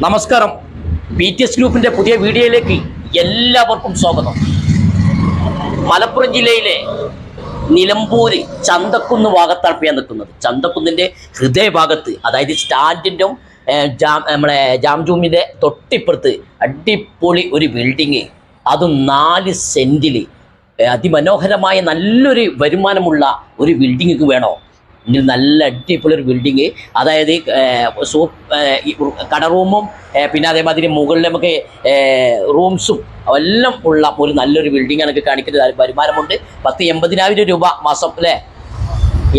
നമസ്കാരം. BTS ഗ്രൂപ്പിന്റെ പുതിയ വീഡിയോയിലേക്ക് എല്ലാവർക്കും സ്വാഗതം. മലപ്പുറം ജില്ലയിലെ നിലമ്പൂര് ചന്തക്കുന്ന് ഭാഗത്താണ് ഞാൻ നിൽക്കുന്നത്. ചന്തക്കുന്നിന്റെ ഹൃദയഭാഗത്ത്, അതായത് സ്റ്റാൻഡിൻ്റെ നമ്മളെ ജാംജൂമിന്റെ തൊട്ടിപ്പുറത്ത് അടിപൊളി ഒരു ബിൽഡിങ്, അതും 4 സെന്റിൽ അതിമനോഹരമായ നല്ലൊരു വരുമാനമുള്ള ഒരു ബിൽഡിംഗ് വേണോ? നല്ല അടിപൊളി ഒരു ബിൽഡിങ്, അതായത് കട റൂമും പിന്നെ അതേമാതിരി മുകളിൽ നമുക്ക് റൂംസും എല്ലാം ഉള്ള ഒരു നല്ലൊരു ബിൽഡിംഗ് എനിക്ക് കാണിക്കുന്നത്. വരുമാനമുണ്ട് 10-80,000 രൂപ മാസം, അല്ലേ?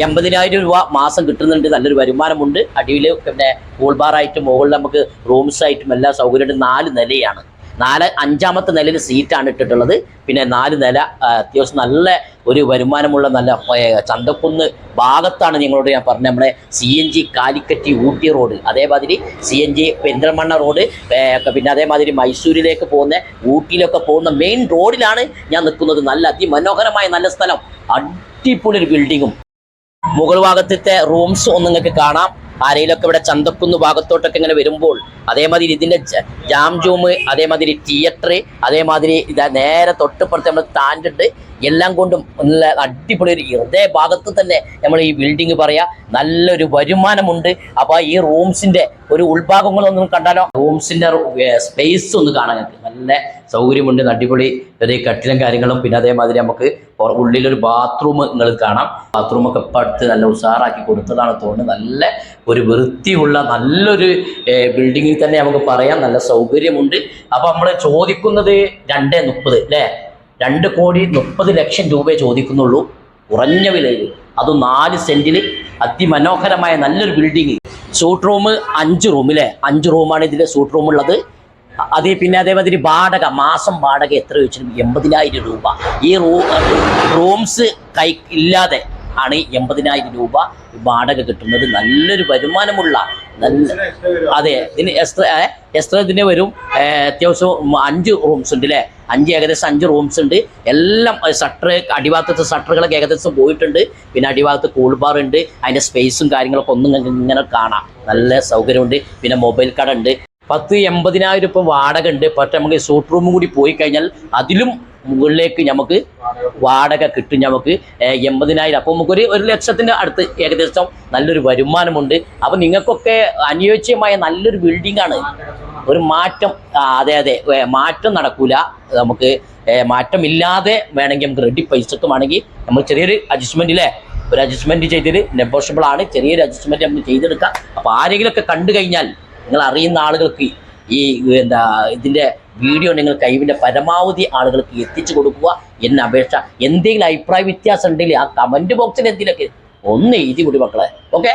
80,000 രൂപ മാസം കിട്ടുന്നുണ്ട്. നല്ലൊരു വരുമാനമുണ്ട്. അടിയിൽ പിന്നെ കൂൾ ബാറായിട്ടും മുകളിൽ നമുക്ക് റൂംസായിട്ടും എല്ലാ സൗകര്യമുണ്ട്. 4 നിലയാണ്. 5ാമത്തെ നിലയിൽ സീറ്റാണ് ഇട്ടിട്ടുള്ളത്. പിന്നെ 4 നില അത്യാവശ്യം നല്ല ഒരു വരുമാനമുള്ള നല്ല ചന്തക്കുന്ന് ഭാഗത്താണ് നിങ്ങളോട് ഞാൻ പറഞ്ഞത്. നമ്മുടെ CNG കാലിക്കറ്റ് ഊട്ടി റോഡ്, അതേമാതിരി CNG പെരിന്തൽമണ്ണ റോഡ്, പിന്നെ അതേമാതിരി മൈസൂരിലേക്ക് പോകുന്ന ഊട്ടിയിലൊക്കെ പോകുന്ന മെയിൻ റോഡിലാണ് ഞാൻ നിൽക്കുന്നത്. നല്ല അതിമനോഹരമായ നല്ല സ്ഥലം, അടിപൊളി ഒരു ബിൽഡിങ്ങും. മുകൾ ഭാഗത്തെ റൂംസ് ഒന്ന് നിങ്ങൾക്ക് കാണാം. ആരെയിലൊക്കെ ഇവിടെ ചന്തക്കുന്ന് ഭാഗത്തോട്ടൊക്കെ ഇങ്ങനെ വരുമ്പോൾ, അതേമാതിരി ഇതിൻ്റെ ജാംജൂം, അതേമാതിരി തിയേറ്റർ, അതേമാതിരി നേരെ തൊട്ടിപ്പുറത്ത് നമ്മൾ സ്റ്റാൻഡ് ഉണ്ട്. എല്ലാം കൊണ്ടും നല്ല അടിപൊളി ഒരു ഹൃദയ ഭാഗത്ത് തന്നെ നമ്മൾ ഈ ബിൽഡിങ് പറയാം. നല്ലൊരു വരുമാനമുണ്ട്. അപ്പോൾ ഈ റൂംസിൻ്റെ ഒരു ഉൾഭാഗങ്ങളൊന്നും കണ്ടാലോ? റൂംസിൻ്റെ സ്പേസ് ഒന്ന് കാണാൻ നല്ല സൗകര്യമുണ്ട്. അടിപൊളി ഒരു കട്ടിലും കാര്യങ്ങളും. പിന്നെ അതേമാതിരി നമുക്ക് ഉള്ളിലൊരു ബാത്റൂം നിങ്ങൾ കാണാം. ബാത്റൂമൊക്കെ ഇപ്പം അടുത്ത് നല്ല ഉഷാറാക്കി കൊടുത്തതാണ് തോന്നുന്നത്. നല്ല ഒരു വൃത്തിയുള്ള നല്ലൊരു ബിൽഡിങ്ങിൽ തന്നെ നമുക്ക് പറയാം. നല്ല സൗകര്യമുണ്ട്. അപ്പോൾ നമ്മൾ ചോദിക്കുന്നത് 2.30, അല്ലേ? 2,30,00,000 രൂപയെ ചോദിക്കുന്നുള്ളൂ, കുറഞ്ഞ വിലയിൽ. അതും 4 സെന്റിൽ അതിമനോഹരമായ നല്ലൊരു ബിൽഡിങ്. സൂട്ട് റൂം 5 റൂം, അല്ലേ? 5 റൂമാണ് ഇതിൻ്റെ സൂട്ട് റൂം ഉള്ളത്. അത് പിന്നെ അതേമാതിരി വാടക, മാസം വാടക എത്ര ചോദിച്ചാലും 80,000 രൂപ. ഈ റൂംസ് ഇല്ലാതെ ആണ് 80,000 രൂപ വാടക കിട്ടുന്നത്. നല്ലൊരു വരുമാനമുള്ള അതെ. ഇതിന് എക്സ്ട്രാ ഇതിന് വരും. അത്യാവശ്യം 5 റൂംസ് ഉണ്ട്, അല്ലേ? ഏകദേശം 5 റൂംസ് ഉണ്ട്. എല്ലാം ഷട്ടർ, അടിഭാഗത്തെ ഷട്ടറുകളൊക്കെ ഏകദേശം പോയിട്ടുണ്ട്. പിന്നെ അടിഭാഗത്ത് കൂൾ ബാർ ഉണ്ട്. അതിൻ്റെ സ്പേസും കാര്യങ്ങളൊക്കെ ഒന്നും ഇങ്ങനെ കാണാം. നല്ല സൗകര്യമുണ്ട്. പിന്നെ മൊബൈൽ കട ഉണ്ട്. 10-80,000 രൂപ വാടക ഉണ്ട്. പക്ഷേ നമുക്ക് സൂട്ട് റൂമും കൂടി പോയി കഴിഞ്ഞാൽ അതിലും മുകളിലേക്ക് നമുക്ക് വാടക കിട്ടും. നമുക്ക് 80,000. അപ്പോൾ നമുക്കൊരു 1,00,000 അടുത്ത് ഏകദേശം നല്ലൊരു വരുമാനമുണ്ട്. അപ്പോൾ നിങ്ങൾക്കൊക്കെ അനുയോജ്യമായ നല്ലൊരു ബിൽഡിംഗാണ്. ഒരു മാറ്റം, അതെ, മാറ്റം നടക്കൂല. നമുക്ക് മാറ്റമില്ലാതെ വേണമെങ്കിൽ നമുക്ക് റെഡി പൈസക്ക് വേണമെങ്കിൽ നമ്മൾ ചെറിയൊരു അഡ്ജസ്റ്റ്മെൻറ്റിലെ ഒരു അഡ്ജസ്റ്റ്മെൻറ്റ് ചെയ്തിട്ട് നെഗോഷ്യബിൾ ആണ്. ചെറിയൊരു അഡ്ജസ്റ്റ്മെൻറ്റ് നമുക്ക് ചെയ്തെടുക്കാം. അപ്പോൾ ആരെങ്കിലുമൊക്കെ കണ്ടു കഴിഞ്ഞാൽ നിങ്ങൾ അറിയുന്ന ആളുകൾക്ക് ഈ ഇതിൻ്റെ വീഡിയോ നിങ്ങൾ കഴിവിൻ്റെ പരമാവധി ആളുകൾക്ക് എത്തിച്ചു കൊടുക്കുക എന്ന അപേക്ഷ. എന്തെങ്കിലും അഭിപ്രായ വ്യത്യാസം ഉണ്ടെങ്കിൽ ആ കമൻറ്റ് ബോക്സിൽ എന്തെങ്കിലുമൊക്കെ ഒന്ന് എഴുതി കൂടി മക്കളെ. ഓക്കെ.